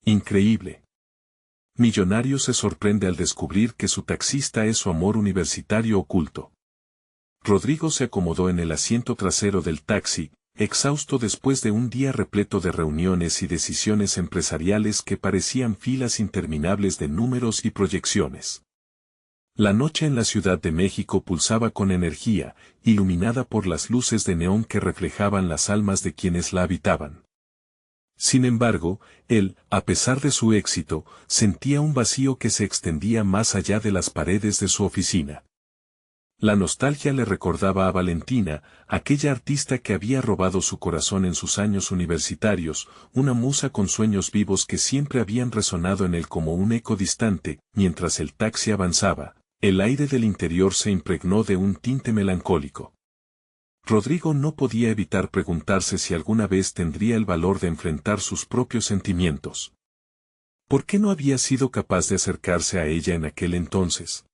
Increíble. Millonario se sorprende al descubrir que su taxista es su amor universitario oculto. Rodrigo se acomodó en el asiento trasero del taxi, exhausto después de un día repleto de reuniones y decisiones empresariales que parecían filas interminables de números y proyecciones. La noche en la Ciudad de México pulsaba con energía, iluminada por las luces de neón que reflejaban las almas de quienes la habitaban. Sin embargo, él, a pesar de su éxito, sentía un vacío que se extendía más allá de las paredes de su oficina. La nostalgia le recordaba a Valentina, aquella artista que había robado su corazón en sus años universitarios, una musa con sueños vivos que siempre habían resonado en él como un eco distante. Mientras el taxi avanzaba, el aire del interior se impregnó de un tinte melancólico. Rodrigo no podía evitar preguntarse si alguna vez tendría el valor de enfrentar sus propios sentimientos. ¿Por qué no había sido capaz de acercarse a ella en aquel entonces?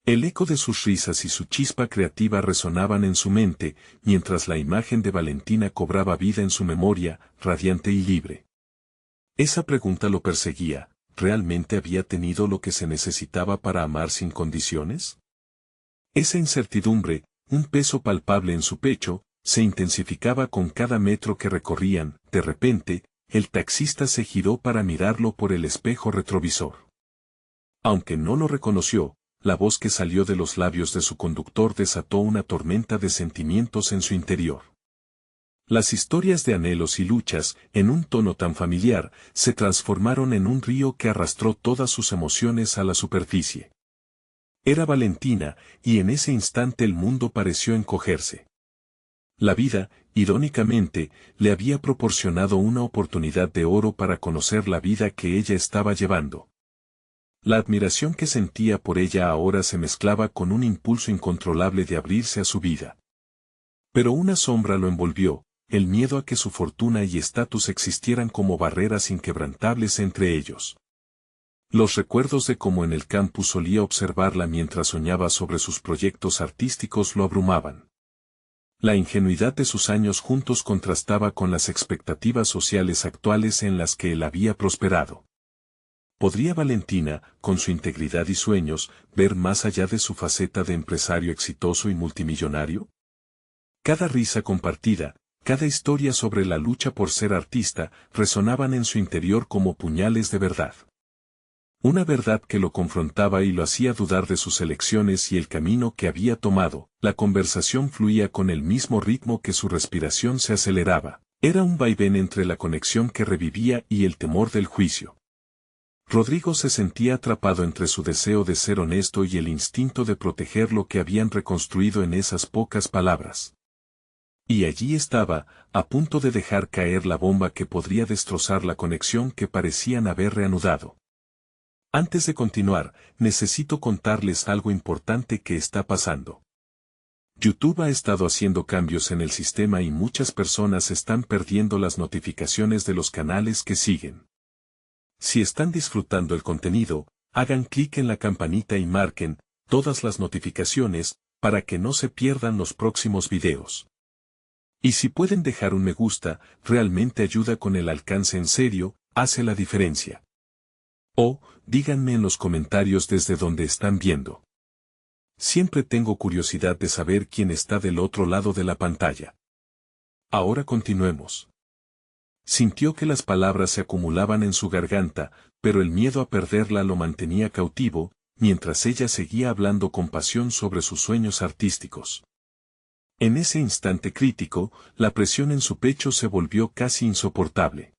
El eco de sus risas y su chispa creativa resonaban en su mente, mientras la imagen de Valentina cobraba vida en su memoria, radiante y libre. Esa pregunta lo perseguía. ¿Realmente había tenido lo que se necesitaba para amar sin condiciones? Esa incertidumbre, un peso palpable en su pecho, se intensificaba con cada metro que recorrían. De repente, el taxista se giró para mirarlo por el espejo retrovisor. Aunque no lo reconoció, la voz que salió de los labios de su conductor desató una tormenta de sentimientos en su interior. Las historias de anhelos y luchas, en un tono tan familiar, se transformaron en un río que arrastró todas sus emociones a la superficie. Era Valentina, y en ese instante el mundo pareció encogerse. La vida, irónicamente, le había proporcionado una oportunidad de oro para conocer la vida que ella estaba llevando. La admiración que sentía por ella ahora se mezclaba con un impulso incontrolable de abrirse a su vida. Pero una sombra lo envolvió, el miedo a que su fortuna y estatus existieran como barreras inquebrantables entre ellos. Los recuerdos de cómo en el campus solía observarla mientras soñaba sobre sus proyectos artísticos lo abrumaban. La ingenuidad de sus años juntos contrastaba con las expectativas sociales actuales en las que él había prosperado. ¿Podría Valentina, con su integridad y sueños, ver más allá de su faceta de empresario exitoso y multimillonario? Cada risa compartida, cada historia sobre la lucha por ser artista, resonaban en su interior como puñales de verdad. Una verdad que lo confrontaba y lo hacía dudar de sus elecciones y el camino que había tomado. La conversación fluía con el mismo ritmo que su respiración se aceleraba. Era un vaivén entre la conexión que revivía y el temor del juicio. Rodrigo se sentía atrapado entre su deseo de ser honesto y el instinto de proteger lo que habían reconstruido en esas pocas palabras. Y allí estaba, a punto de dejar caer la bomba que podría destrozar la conexión que parecían haber reanudado. Antes de continuar, necesito contarles algo importante que está pasando. YouTube ha estado haciendo cambios en el sistema y muchas personas están perdiendo las notificaciones de los canales que siguen. Si están disfrutando el contenido, hagan clic en la campanita y marquen todas las notificaciones para que no se pierdan los próximos videos. Y si pueden dejar un me gusta, realmente ayuda con el alcance en serio, hace la diferencia. O, díganme en los comentarios desde donde están viendo. Siempre tengo curiosidad de saber quién está del otro lado de la pantalla. Ahora continuemos. Sintió que las palabras se acumulaban en su garganta, pero el miedo a perderla lo mantenía cautivo, mientras ella seguía hablando con pasión sobre sus sueños artísticos. En ese instante crítico, la presión en su pecho se volvió casi insoportable.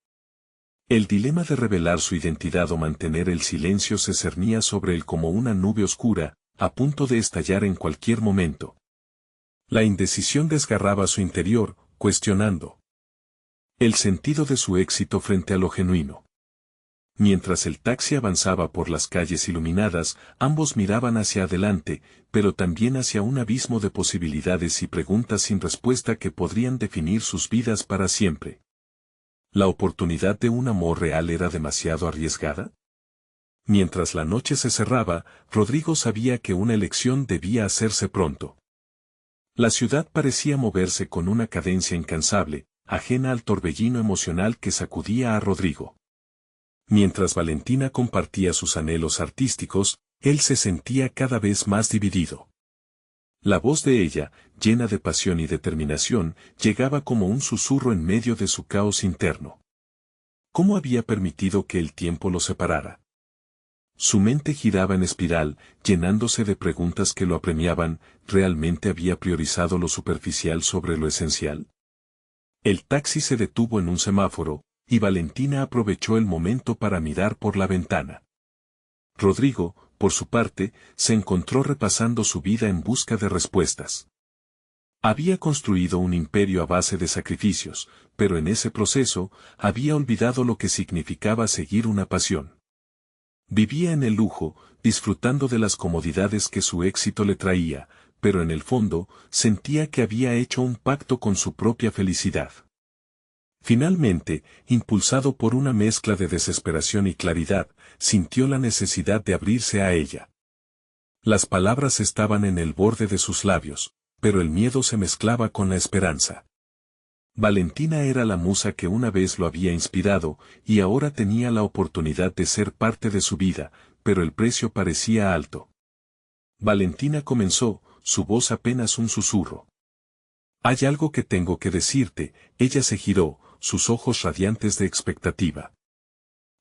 El dilema de revelar su identidad o mantener el silencio se cernía sobre él como una nube oscura, a punto de estallar en cualquier momento. La indecisión desgarraba su interior, cuestionando el sentido de su éxito frente a lo genuino. Mientras el taxi avanzaba por las calles iluminadas, ambos miraban hacia adelante, pero también hacia un abismo de posibilidades y preguntas sin respuesta que podrían definir sus vidas para siempre. ¿La oportunidad de un amor real era demasiado arriesgada? Mientras la noche se cerraba, Rodrigo sabía que una elección debía hacerse pronto. La ciudad parecía moverse con una cadencia incansable, ajena al torbellino emocional que sacudía a Rodrigo. Mientras Valentina compartía sus anhelos artísticos, él se sentía cada vez más dividido. La voz de ella, llena de pasión y determinación, llegaba como un susurro en medio de su caos interno. ¿Cómo había permitido que el tiempo los separara? Su mente giraba en espiral, llenándose de preguntas que lo apremiaban. ¿Realmente había priorizado lo superficial sobre lo esencial? El taxi se detuvo en un semáforo, y Valentina aprovechó el momento para mirar por la ventana. Rodrigo, por su parte, se encontró repasando su vida en busca de respuestas. Había construido un imperio a base de sacrificios, pero en ese proceso, había olvidado lo que significaba seguir una pasión. Vivía en el lujo, disfrutando de las comodidades que su éxito le traía, pero en el fondo, sentía que había hecho un pacto con su propia felicidad. Finalmente, impulsado por una mezcla de desesperación y claridad, sintió la necesidad de abrirse a ella. Las palabras estaban en el borde de sus labios, pero el miedo se mezclaba con la esperanza. Valentina era la musa que una vez lo había inspirado, y ahora tenía la oportunidad de ser parte de su vida, pero el precio parecía alto. Valentina comenzó, su voz apenas un susurro. «Hay algo que tengo que decirte». Ella se giró, sus ojos radiantes de expectativa.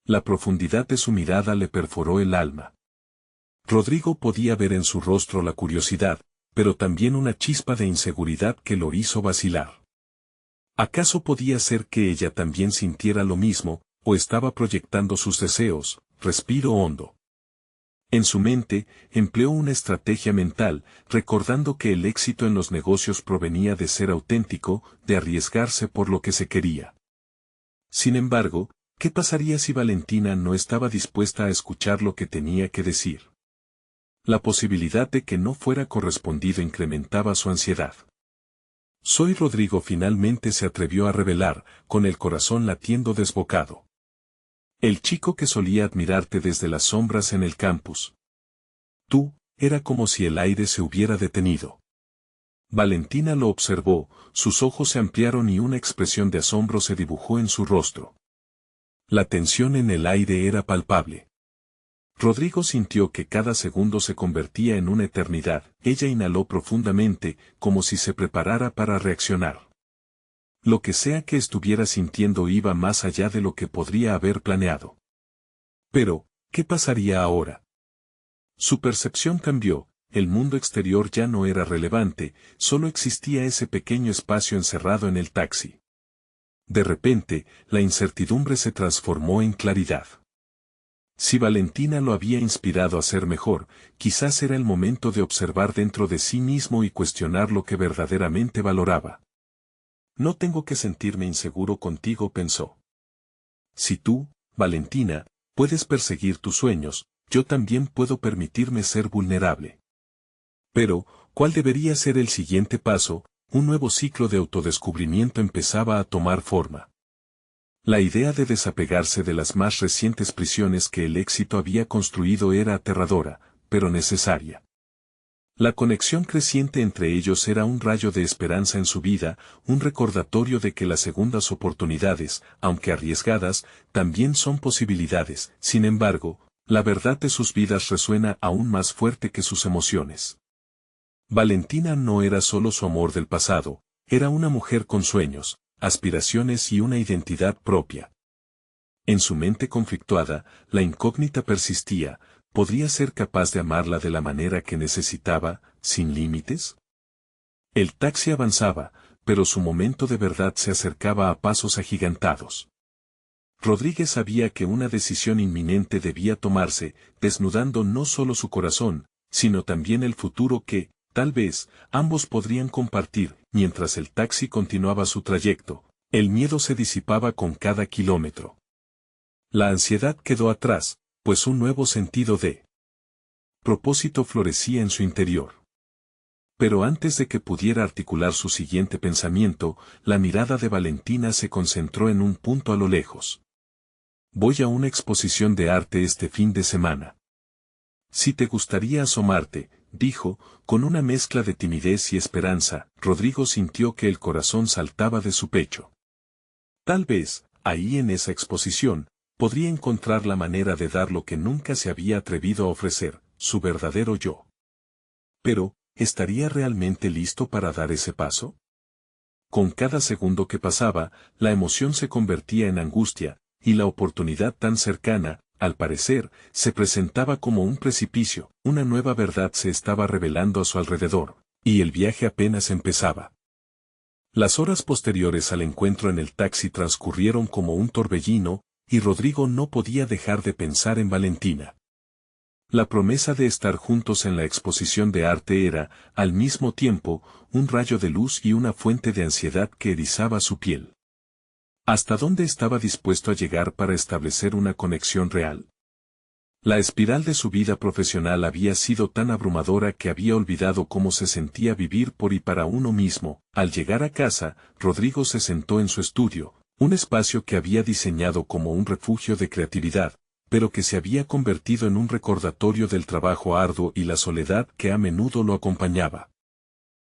La profundidad de su mirada le perforó el alma. Rodrigo podía ver en su rostro la curiosidad, pero también una chispa de inseguridad que lo hizo vacilar. ¿Acaso podía ser que ella también sintiera lo mismo, o estaba proyectando sus deseos? Respiro hondo. En su mente, empleó una estrategia mental, recordando que el éxito en los negocios provenía de ser auténtico, de arriesgarse por lo que se quería. Sin embargo, ¿qué pasaría si Valentina no estaba dispuesta a escuchar lo que tenía que decir? La posibilidad de que no fuera correspondido incrementaba su ansiedad. «Soy Rodrigo», finalmente se atrevió a revelar, con el corazón latiendo desbocado. «El chico que solía admirarte desde las sombras en el campus». Tú, era como si el aire se hubiera detenido. Valentina lo observó, sus ojos se ampliaron y una expresión de asombro se dibujó en su rostro. La tensión en el aire era palpable. Rodrigo sintió que cada segundo se convertía en una eternidad. Ella inhaló profundamente, como si se preparara para reaccionar. Lo que sea que estuviera sintiendo iba más allá de lo que podría haber planeado. Pero, ¿qué pasaría ahora? Su percepción cambió, el mundo exterior ya no era relevante, solo existía ese pequeño espacio encerrado en el taxi. De repente, la incertidumbre se transformó en claridad. Si Valentina lo había inspirado a ser mejor, quizás era el momento de observar dentro de sí mismo y cuestionar lo que verdaderamente valoraba. «No tengo que sentirme inseguro contigo», pensó. «Si tú, Valentina, puedes perseguir tus sueños, yo también puedo permitirme ser vulnerable». Pero, ¿cuál debería ser el siguiente paso? Un nuevo ciclo de autodescubrimiento empezaba a tomar forma. La idea de desapegarse de las más recientes prisiones que el éxito había construido era aterradora, pero necesaria. La conexión creciente entre ellos era un rayo de esperanza en su vida, un recordatorio de que las segundas oportunidades, aunque arriesgadas, también son posibilidades. Sin embargo, la verdad de sus vidas resuena aún más fuerte que sus emociones. Valentina no era solo su amor del pasado, era una mujer con sueños, aspiraciones y una identidad propia. En su mente conflictuada, la incógnita persistía. ¿Podría ser capaz de amarla de la manera que necesitaba, sin límites? El taxi avanzaba, pero su momento de verdad se acercaba a pasos agigantados. Rodríguez sabía que una decisión inminente debía tomarse, desnudando no solo su corazón, sino también el futuro que, tal vez, ambos podrían compartir. Mientras el taxi continuaba su trayecto, el miedo se disipaba con cada kilómetro. La ansiedad quedó atrás, pues un nuevo sentido de propósito florecía en su interior. Pero antes de que pudiera articular su siguiente pensamiento, la mirada de Valentina se concentró en un punto a lo lejos. «Voy a una exposición de arte este fin de semana. Si te gustaría asomarte», dijo, con una mezcla de timidez y esperanza. Rodrigo sintió que el corazón saltaba de su pecho. Tal vez, ahí en esa exposición, Podría encontrar la manera de dar lo que nunca se había atrevido a ofrecer, su verdadero yo. Pero, ¿estaría realmente listo para dar ese paso? Con cada segundo que pasaba, la emoción se convertía en angustia, y la oportunidad tan cercana, al parecer, se presentaba como un precipicio. Una nueva verdad se estaba revelando a su alrededor, y el viaje apenas empezaba. Las horas posteriores al encuentro en el taxi transcurrieron como un torbellino, y Rodrigo no podía dejar de pensar en Valentina. La promesa de estar juntos en la exposición de arte era, al mismo tiempo, un rayo de luz y una fuente de ansiedad que erizaba su piel. ¿Hasta dónde estaba dispuesto a llegar para establecer una conexión real? La espiral de su vida profesional había sido tan abrumadora que había olvidado cómo se sentía vivir por y para uno mismo. Al llegar a casa, Rodrigo se sentó en su estudio, un espacio que había diseñado como un refugio de creatividad, pero que se había convertido en un recordatorio del trabajo arduo y la soledad que a menudo lo acompañaba.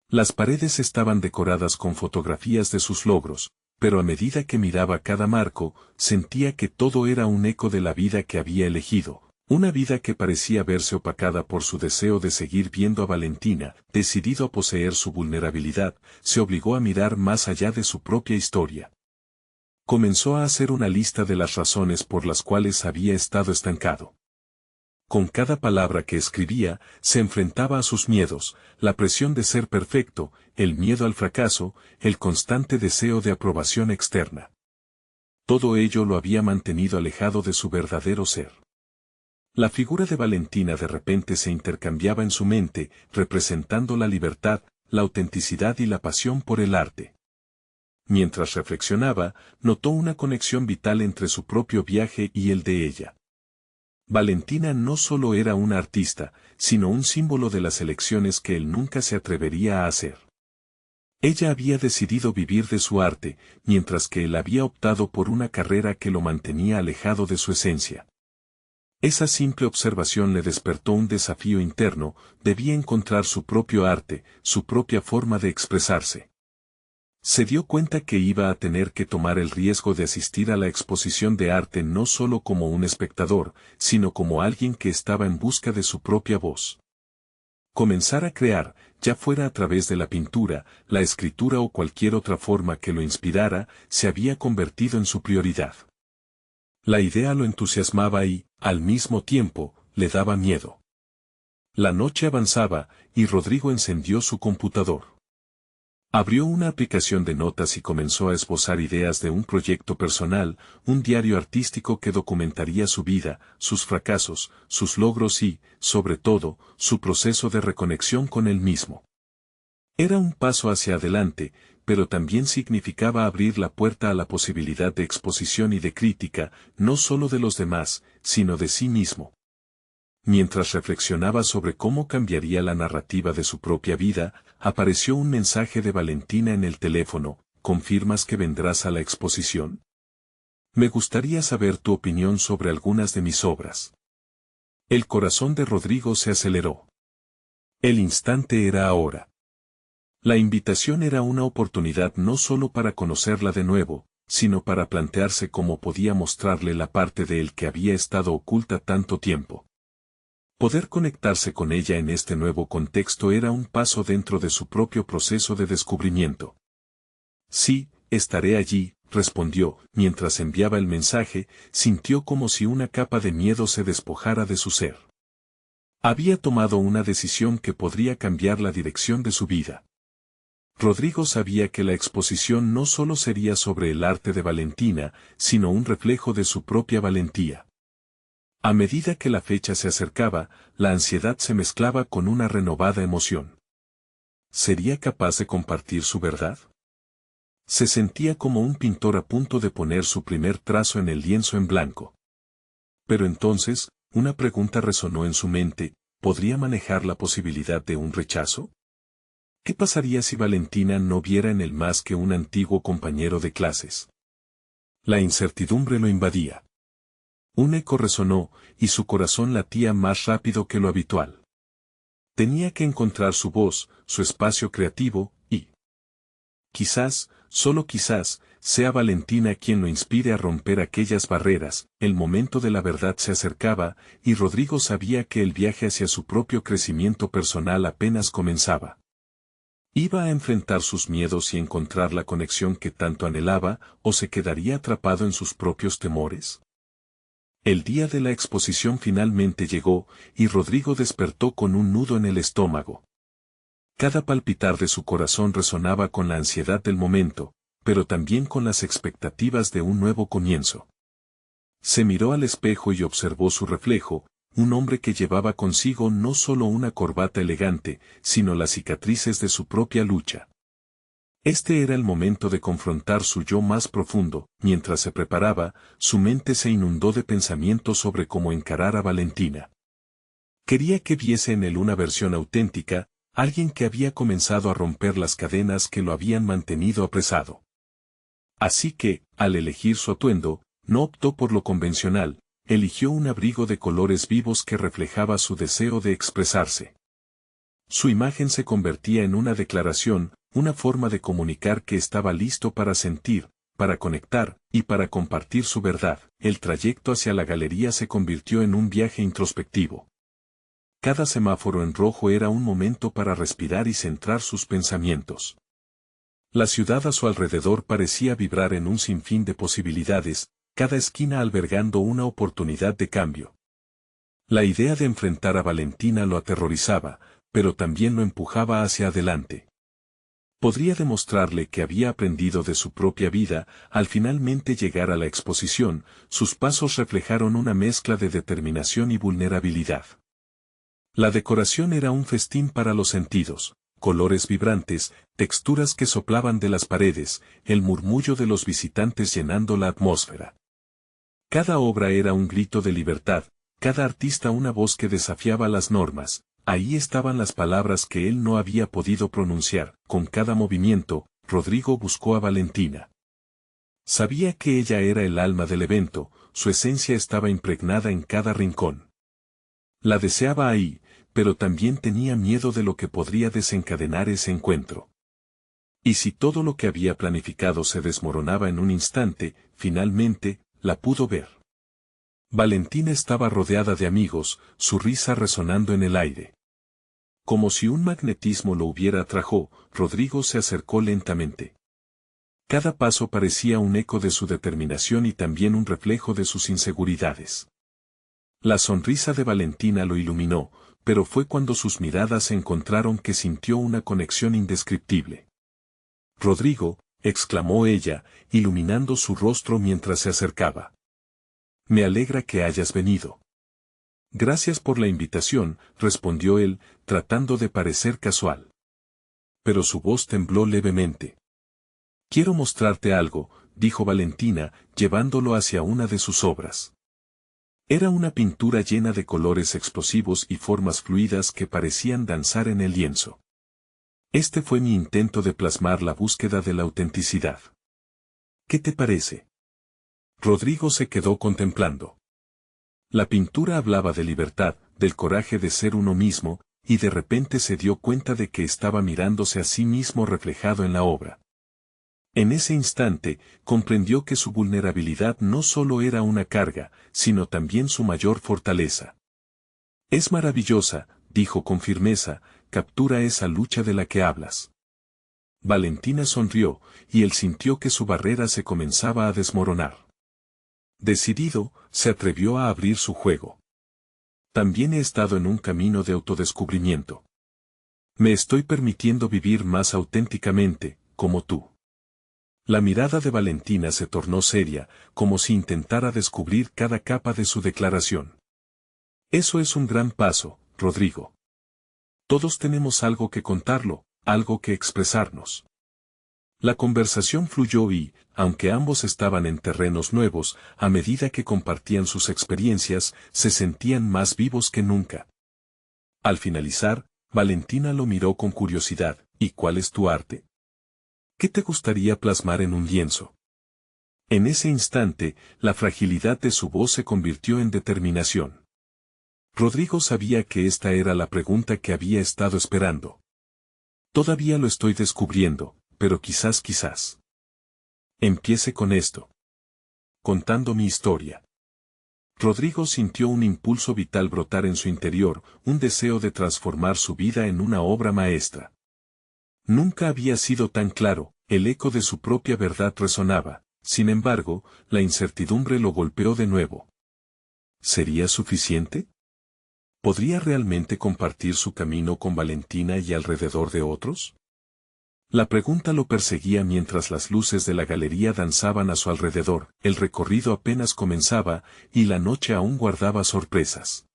Las paredes estaban decoradas con fotografías de sus logros, pero a medida que miraba cada marco, sentía que todo era un eco de la vida que había elegido, una vida que parecía verse opacada por su deseo de seguir viendo a Valentina. Decidido a poseer su vulnerabilidad, se obligó a mirar más allá de su propia historia. Comenzó a hacer una lista de las razones por las cuales había estado estancado. Con cada palabra que escribía, se enfrentaba a sus miedos, la presión de ser perfecto, el miedo al fracaso, el constante deseo de aprobación externa. Todo ello lo había mantenido alejado de su verdadero ser. La figura de Valentina de repente se intercambiaba en su mente, representando la libertad, la autenticidad y la pasión por el arte. Mientras reflexionaba, notó una conexión vital entre su propio viaje y el de ella. Valentina no solo era una artista, sino un símbolo de las elecciones que él nunca se atrevería a hacer. Ella había decidido vivir de su arte, mientras que él había optado por una carrera que lo mantenía alejado de su esencia. Esa simple observación le despertó un desafío interno: debía encontrar su propio arte, su propia forma de expresarse. Se dio cuenta que iba a tener que tomar el riesgo de asistir a la exposición de arte no solo como un espectador, sino como alguien que estaba en busca de su propia voz. Comenzar a crear, ya fuera a través de la pintura, la escritura o cualquier otra forma que lo inspirara, se había convertido en su prioridad. La idea lo entusiasmaba y, al mismo tiempo, le daba miedo. La noche avanzaba, y Rodrigo encendió su computador. Abrió una aplicación de notas y comenzó a esbozar ideas de un proyecto personal, un diario artístico que documentaría su vida, sus fracasos, sus logros y, sobre todo, su proceso de reconexión con él mismo. Era un paso hacia adelante, pero también significaba abrir la puerta a la posibilidad de exposición y de crítica, no solo de los demás, sino de sí mismo. Mientras reflexionaba sobre cómo cambiaría la narrativa de su propia vida, apareció un mensaje de Valentina en el teléfono: ¿confirmas que vendrás a la exposición? Me gustaría saber tu opinión sobre algunas de mis obras. El corazón de Rodrigo se aceleró. El instante era ahora. La invitación era una oportunidad no solo para conocerla de nuevo, sino para plantearse cómo podía mostrarle la parte de él que había estado oculta tanto tiempo. Poder conectarse con ella en este nuevo contexto era un paso dentro de su propio proceso de descubrimiento. Sí, estaré allí, respondió. Mientras enviaba el mensaje, sintió como si una capa de miedo se despojara de su ser. Había tomado una decisión que podría cambiar la dirección de su vida. Rodrigo sabía que la exposición no solo sería sobre el arte de Valentina, sino un reflejo de su propia valentía. A medida que la fecha se acercaba, la ansiedad se mezclaba con una renovada emoción. ¿Sería capaz de compartir su verdad? Se sentía como un pintor a punto de poner su primer trazo en el lienzo en blanco. Pero entonces, una pregunta resonó en su mente: ¿podría manejar la posibilidad de un rechazo? ¿Qué pasaría si Valentina no viera en él más que un antiguo compañero de clases? La incertidumbre lo invadía. Un eco resonó, y su corazón latía más rápido que lo habitual. Tenía que encontrar su voz, su espacio creativo, y quizás, solo quizás, sea Valentina quien lo inspire a romper aquellas barreras. El momento de la verdad se acercaba, y Rodrigo sabía que el viaje hacia su propio crecimiento personal apenas comenzaba. ¿Iba a enfrentar sus miedos y encontrar la conexión que tanto anhelaba, o se quedaría atrapado en sus propios temores? El día de la exposición finalmente llegó, y Rodrigo despertó con un nudo en el estómago. Cada palpitar de su corazón resonaba con la ansiedad del momento, pero también con las expectativas de un nuevo comienzo. Se miró al espejo y observó su reflejo, un hombre que llevaba consigo no solo una corbata elegante, sino las cicatrices de su propia lucha. Este era el momento de confrontar su yo más profundo. Mientras se preparaba, su mente se inundó de pensamientos sobre cómo encarar a Valentina. Quería que viese en él una versión auténtica, alguien que había comenzado a romper las cadenas que lo habían mantenido apresado. Así que, al elegir su atuendo, no optó por lo convencional, eligió un abrigo de colores vivos que reflejaba su deseo de expresarse. Su imagen se convertía en una declaración, una forma de comunicar que estaba listo para sentir, para conectar, y para compartir su verdad. El trayecto hacia la galería se convirtió en un viaje introspectivo. Cada semáforo en rojo era un momento para respirar y centrar sus pensamientos. La ciudad a su alrededor parecía vibrar en un sinfín de posibilidades, cada esquina albergando una oportunidad de cambio. La idea de enfrentar a Valentina lo aterrorizaba, pero también lo empujaba hacia adelante. Podría demostrarle que había aprendido de su propia vida. Al finalmente llegar a la exposición, sus pasos reflejaron una mezcla de determinación y vulnerabilidad. La decoración era un festín para los sentidos, colores vibrantes, texturas que soplaban de las paredes, el murmullo de los visitantes llenando la atmósfera. Cada obra era un grito de libertad, cada artista una voz que desafiaba las normas. Ahí estaban las palabras que él no había podido pronunciar. Con cada movimiento, Rodrigo buscó a Valentina. Sabía que ella era el alma del evento, su esencia estaba impregnada en cada rincón. La deseaba ahí, pero también tenía miedo de lo que podría desencadenar ese encuentro. Y si todo lo que había planificado se desmoronaba en un instante, finalmente, la pudo ver. Valentina estaba rodeada de amigos, su risa resonando en el aire. Como si un magnetismo lo hubiera atrajo, Rodrigo se acercó lentamente. Cada paso parecía un eco de su determinación y también un reflejo de sus inseguridades. La sonrisa de Valentina lo iluminó, pero fue cuando sus miradas se encontraron que sintió una conexión indescriptible. «Rodrigo», exclamó ella, iluminando su rostro mientras se acercaba. «Me alegra que hayas venido». «Gracias por la invitación», respondió él, tratando de parecer casual. Pero su voz tembló levemente. «Quiero mostrarte algo», dijo Valentina, llevándolo hacia una de sus obras. Era una pintura llena de colores explosivos y formas fluidas que parecían danzar en el lienzo. Este fue mi intento de plasmar la búsqueda de la autenticidad. ¿Qué te parece? Rodrigo se quedó contemplando. La pintura hablaba de libertad, del coraje de ser uno mismo, y de repente se dio cuenta de que estaba mirándose a sí mismo reflejado en la obra. En ese instante, comprendió que su vulnerabilidad no solo era una carga, sino también su mayor fortaleza. «Es maravillosa», dijo con firmeza, «captura esa lucha de la que hablas». Valentina sonrió, y él sintió que su barrera se comenzaba a desmoronar. Decidido, se atrevió a abrir su juego. «También he estado en un camino de autodescubrimiento. Me estoy permitiendo vivir más auténticamente, como tú». La mirada de Valentina se tornó seria, como si intentara descubrir cada capa de su declaración. «Eso es un gran paso, Rodrigo. Todos tenemos algo que contarlo, algo que expresarnos». La conversación fluyó y, aunque ambos estaban en terrenos nuevos, a medida que compartían sus experiencias, se sentían más vivos que nunca. Al finalizar, Valentina lo miró con curiosidad. «¿Y cuál es tu arte? ¿Qué te gustaría plasmar en un lienzo?» En ese instante, la fragilidad de su voz se convirtió en determinación. Rodrigo sabía que esta era la pregunta que había estado esperando. «Todavía lo estoy descubriendo, pero quizás. Empiece con esto. Contando mi historia. Rodrigo sintió un impulso vital brotar en su interior, un deseo de transformar su vida en una obra maestra. Nunca había sido tan claro, el eco de su propia verdad resonaba, sin embargo, la incertidumbre lo golpeó de nuevo. ¿Sería suficiente? ¿Podría realmente compartir su camino con Valentina y alrededor de otros? La pregunta lo perseguía mientras las luces de la galería danzaban a su alrededor, el recorrido apenas comenzaba, y la noche aún guardaba sorpresas.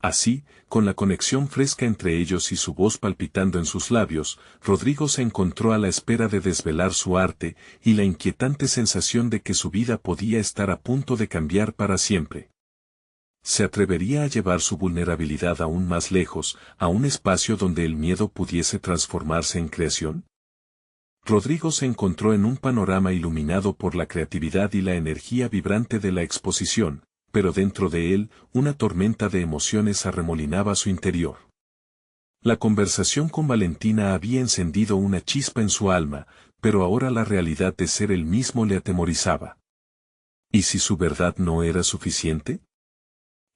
Así, con la conexión fresca entre ellos y su voz palpitando en sus labios, Rodrigo se encontró a la espera de desvelar su arte, y la inquietante sensación de que su vida podía estar a punto de cambiar para siempre. ¿Se atrevería a llevar su vulnerabilidad aún más lejos, a un espacio donde el miedo pudiese transformarse en creación? Rodrigo se encontró en un panorama iluminado por la creatividad y la energía vibrante de la exposición, pero dentro de él, una tormenta de emociones arremolinaba su interior. La conversación con Valentina había encendido una chispa en su alma, pero ahora la realidad de ser él mismo le atemorizaba. ¿Y si su verdad no era suficiente?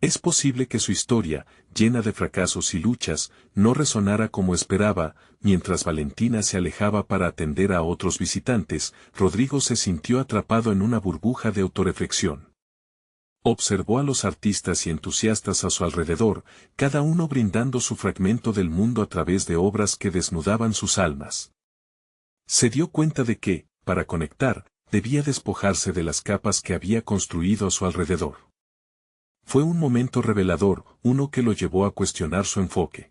Es posible que su historia, llena de fracasos y luchas, no resonara como esperaba. Mientras Valentina se alejaba para atender a otros visitantes, Rodrigo se sintió atrapado en una burbuja de autorreflexión. Observó a los artistas y entusiastas a su alrededor, cada uno brindando su fragmento del mundo a través de obras que desnudaban sus almas. Se dio cuenta de que, para conectar, debía despojarse de las capas que había construido a su alrededor. Fue un momento revelador, uno que lo llevó a cuestionar su enfoque.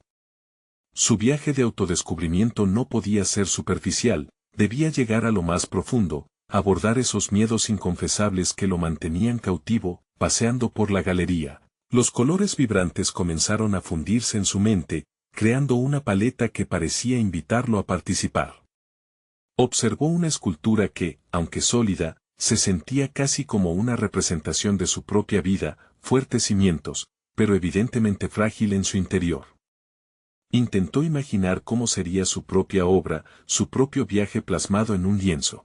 Su viaje de autodescubrimiento no podía ser superficial, debía llegar a lo más profundo, abordar esos miedos inconfesables que lo mantenían cautivo. Paseando por la galería, los colores vibrantes comenzaron a fundirse en su mente, creando una paleta que parecía invitarlo a participar. Observó una escultura que, aunque sólida, se sentía casi como una representación de su propia vida, fuertes cimientos, pero evidentemente frágil en su interior. Intentó imaginar cómo sería su propia obra, su propio viaje plasmado en un lienzo.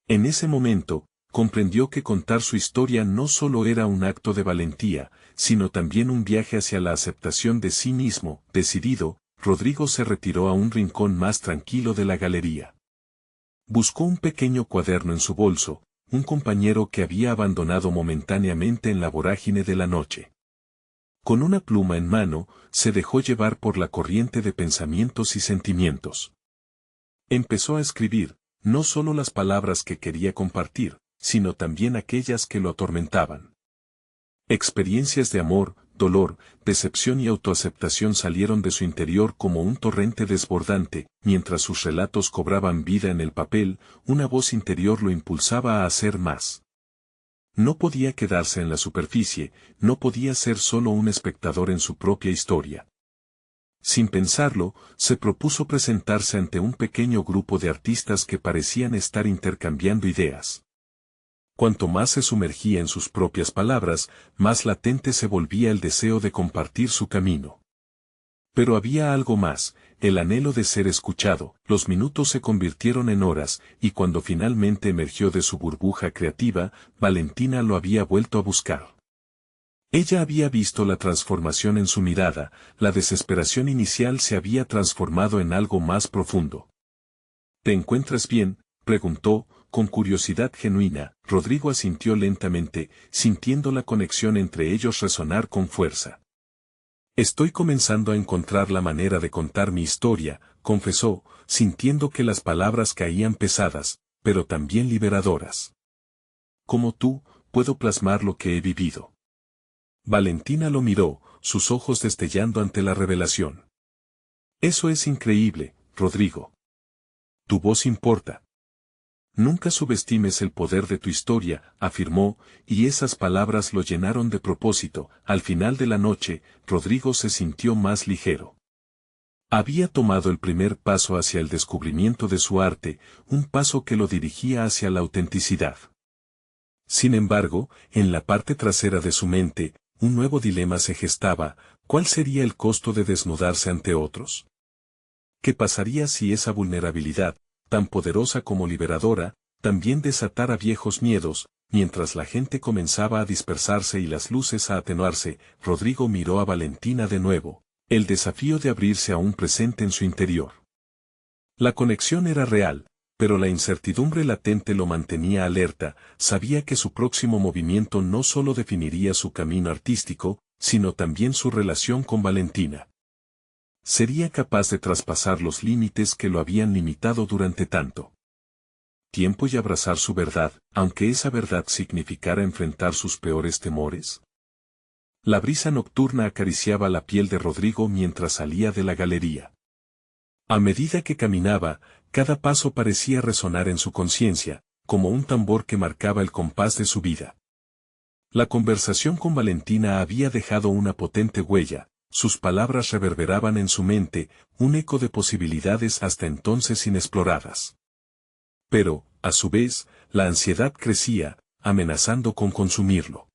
En ese momento, comprendió que contar su historia no solo era un acto de valentía, sino también un viaje hacia la aceptación de sí mismo. Decidido, Rodrigo se retiró a un rincón más tranquilo de la galería. Buscó un pequeño cuaderno en su bolso, un compañero que había abandonado momentáneamente en la vorágine de la noche. Con una pluma en mano, se dejó llevar por la corriente de pensamientos y sentimientos. Empezó a escribir, no solo las palabras que quería compartir, sino también aquellas que lo atormentaban. Experiencias de amor, dolor, decepción y autoaceptación salieron de su interior como un torrente desbordante. Mientras sus relatos cobraban vida en el papel, una voz interior lo impulsaba a hacer más. No podía quedarse en la superficie, no podía ser solo un espectador en su propia historia. Sin pensarlo, se propuso presentarse ante un pequeño grupo de artistas que parecían estar intercambiando ideas. Cuanto más se sumergía en sus propias palabras, más latente se volvía el deseo de compartir su camino. Pero había algo más, el anhelo de ser escuchado. Los minutos se convirtieron en horas, y cuando finalmente emergió de su burbuja creativa, Valentina lo había vuelto a buscar. Ella había visto la transformación en su mirada, la desesperación inicial se había transformado en algo más profundo. ¿Te encuentras bien?, preguntó, con curiosidad genuina. Rodrigo asintió lentamente, sintiendo la conexión entre ellos resonar con fuerza. Estoy comenzando a encontrar la manera de contar mi historia, confesó, sintiendo que las palabras caían pesadas, pero también liberadoras. Como tú, puedo plasmar lo que he vivido. Valentina lo miró, sus ojos destellando ante la revelación. Eso es increíble, Rodrigo. Tu voz importa. Nunca subestimes el poder de tu historia, afirmó, y esas palabras lo llenaron de propósito. Al final de la noche, Rodrigo se sintió más ligero. Había tomado el primer paso hacia el descubrimiento de su arte, un paso que lo dirigía hacia la autenticidad. Sin embargo, en la parte trasera de su mente, un nuevo dilema se gestaba. ¿Cuál sería el costo de desnudarse ante otros? ¿Qué pasaría si esa vulnerabilidad, tan poderosa como liberadora, también desatara viejos miedos. Mientras la gente comenzaba a dispersarse y las luces a atenuarse, Rodrigo miró a Valentina de nuevo, el desafío de abrirse aún presente en su interior. La conexión era real, pero la incertidumbre latente lo mantenía alerta. Sabía que su próximo movimiento no solo definiría su camino artístico, sino también su relación con Valentina. ¿Sería capaz de traspasar los límites que lo habían limitado durante tanto tiempo y abrazar su verdad, aunque esa verdad significara enfrentar sus peores temores? La brisa nocturna acariciaba la piel de Rodrigo mientras salía de la galería. A medida que caminaba, cada paso parecía resonar en su conciencia, como un tambor que marcaba el compás de su vida. La conversación con Valentina había dejado una potente huella, sus palabras reverberaban en su mente, un eco de posibilidades hasta entonces inexploradas. Pero, a su vez, la ansiedad crecía, amenazando con consumirlo.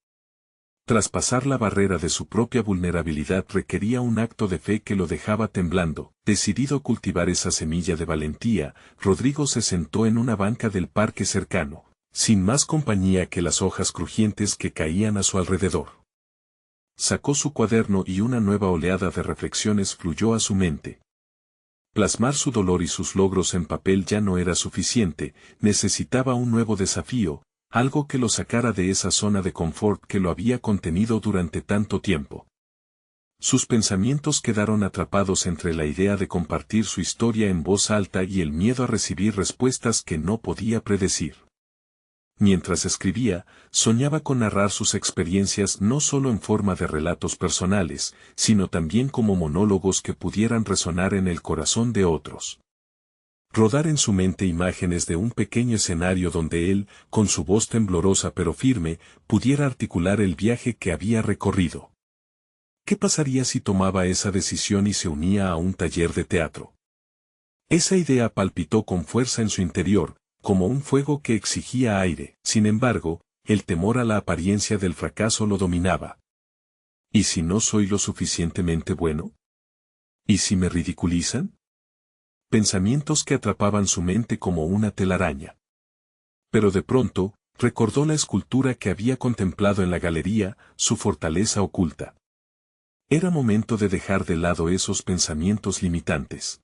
Traspasar la barrera de su propia vulnerabilidad requería un acto de fe que lo dejaba temblando. Decidido a cultivar esa semilla de valentía, Rodrigo se sentó en una banca del parque cercano, sin más compañía que las hojas crujientes que caían a su alrededor. Sacó su cuaderno y una nueva oleada de reflexiones fluyó a su mente. Plasmar su dolor y sus logros en papel ya no era suficiente, necesitaba un nuevo desafío, algo que lo sacara de esa zona de confort que lo había contenido durante tanto tiempo. Sus pensamientos quedaron atrapados entre la idea de compartir su historia en voz alta y el miedo a recibir respuestas que no podía predecir. Mientras escribía, soñaba con narrar sus experiencias no solo en forma de relatos personales, sino también como monólogos que pudieran resonar en el corazón de otros. Rodar en su mente imágenes de un pequeño escenario donde él, con su voz temblorosa pero firme, pudiera articular el viaje que había recorrido. ¿Qué pasaría si tomaba esa decisión y se unía a un taller de teatro? Esa idea palpitó con fuerza en su interior, como un fuego que exigía aire. Sin embargo, el temor a la apariencia del fracaso lo dominaba. ¿Y si no soy lo suficientemente bueno? ¿Y si me ridiculizan? Pensamientos que atrapaban su mente como una telaraña. Pero de pronto, recordó la escultura que había contemplado en la galería, su fortaleza oculta. Era momento de dejar de lado esos pensamientos limitantes.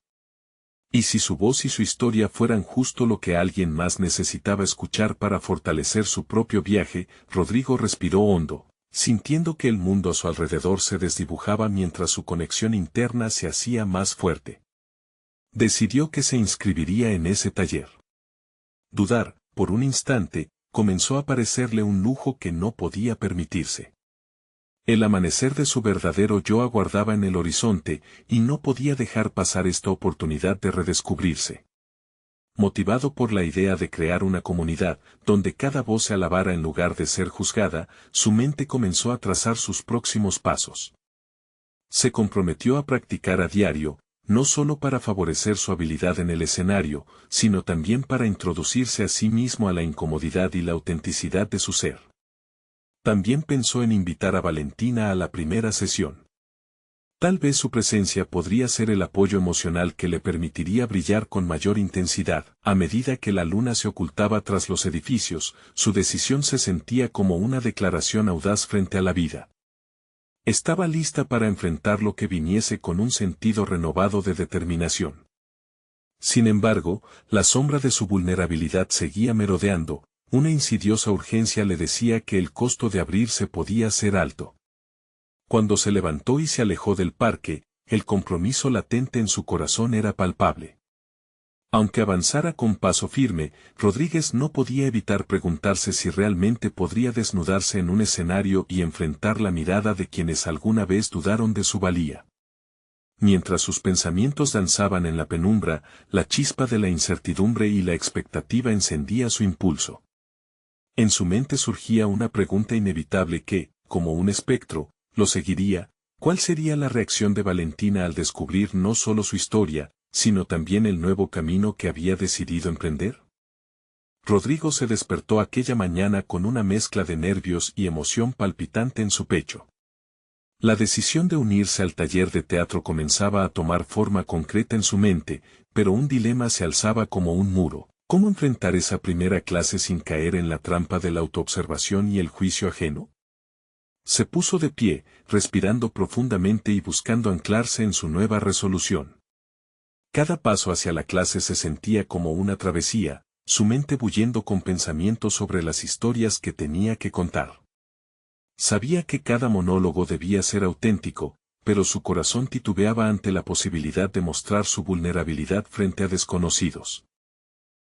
¿Y si su voz y su historia fueran justo lo que alguien más necesitaba escuchar para fortalecer su propio viaje? Rodrigo respiró hondo, sintiendo que el mundo a su alrededor se desdibujaba mientras su conexión interna se hacía más fuerte. Decidió que se inscribiría en ese taller. Dudar, por un instante, comenzó a parecerle un lujo que no podía permitirse. El amanecer de su verdadero yo aguardaba en el horizonte, y no podía dejar pasar esta oportunidad de redescubrirse. Motivado por la idea de crear una comunidad, donde cada voz se alabara en lugar de ser juzgada, su mente comenzó a trazar sus próximos pasos. Se comprometió a practicar a diario, no solo para favorecer su habilidad en el escenario, sino también para introducirse a sí mismo a la incomodidad y la autenticidad de su ser. También pensó en invitar a Valentina a la primera sesión. Tal vez su presencia podría ser el apoyo emocional que le permitiría brillar con mayor intensidad. A medida que la luna se ocultaba tras los edificios, su decisión se sentía como una declaración audaz frente a la vida. Estaba lista para enfrentar lo que viniese con un sentido renovado de determinación. Sin embargo, la sombra de su vulnerabilidad seguía merodeando. Una insidiosa urgencia le decía que el costo de abrirse podía ser alto. Cuando se levantó y se alejó del parque, el compromiso latente en su corazón era palpable. Aunque avanzara con paso firme, Rodríguez no podía evitar preguntarse si realmente podría desnudarse en un escenario y enfrentar la mirada de quienes alguna vez dudaron de su valía. Mientras sus pensamientos danzaban en la penumbra, la chispa de la incertidumbre y la expectativa encendía su impulso. En su mente surgía una pregunta inevitable que, como un espectro, lo seguiría. ¿Cuál sería la reacción de Valentina al descubrir no solo su historia, sino también el nuevo camino que había decidido emprender? Rodrigo se despertó aquella mañana con una mezcla de nervios y emoción palpitante en su pecho. La decisión de unirse al taller de teatro comenzaba a tomar forma concreta en su mente, pero un dilema se alzaba como un muro. ¿Cómo enfrentar esa primera clase sin caer en la trampa de la autoobservación y el juicio ajeno? Se puso de pie, respirando profundamente y buscando anclarse en su nueva resolución. Cada paso hacia la clase se sentía como una travesía, su mente bullendo con pensamientos sobre las historias que tenía que contar. Sabía que cada monólogo debía ser auténtico, pero su corazón titubeaba ante la posibilidad de mostrar su vulnerabilidad frente a desconocidos.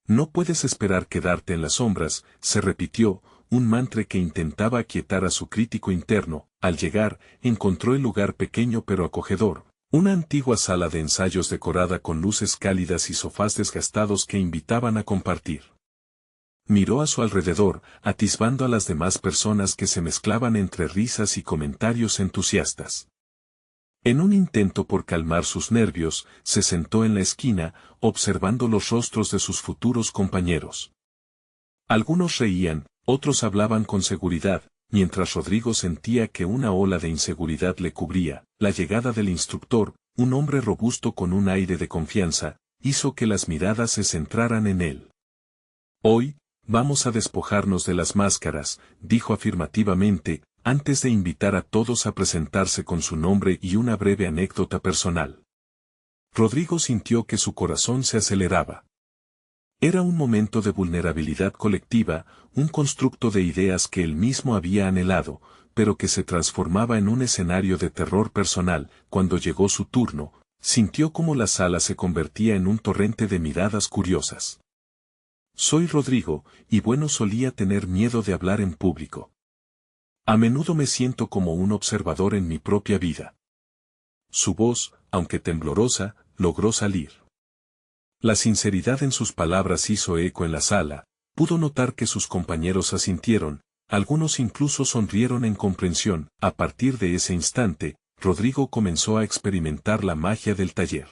No puedes esperar quedarte en las sombras, se repitió, un mantra que intentaba aquietar a su crítico interno. Al llegar, encontró el lugar pequeño pero acogedor, una antigua sala de ensayos decorada con luces cálidas y sofás desgastados que invitaban a compartir. Miró a su alrededor, atisbando a las demás personas que se mezclaban entre risas y comentarios entusiastas. En un intento por calmar sus nervios, se sentó en la esquina, observando los rostros de sus futuros compañeros. Algunos reían, otros hablaban con seguridad, mientras Rodrigo sentía que una ola de inseguridad le cubría. La llegada del instructor, un hombre robusto con un aire de confianza, hizo que las miradas se centraran en él. Hoy, vamos a despojarnos de las máscaras, dijo afirmativamente, antes de invitar a todos a presentarse con su nombre y una breve anécdota personal. Rodrigo sintió que su corazón se aceleraba. Era un momento de vulnerabilidad colectiva, un constructo de ideas que él mismo había anhelado, pero que se transformaba en un escenario de terror personal. Cuando llegó su turno, sintió como la sala se convertía en un torrente de miradas curiosas. Soy Rodrigo, y bueno, solía tener miedo de hablar en público. A menudo me siento como un observador en mi propia vida. Su voz, aunque temblorosa, logró salir. La sinceridad en sus palabras hizo eco en la sala, pudo notar que sus compañeros asintieron, algunos incluso sonrieron en comprensión. A partir de ese instante, Rodrigo comenzó a experimentar la magia del taller.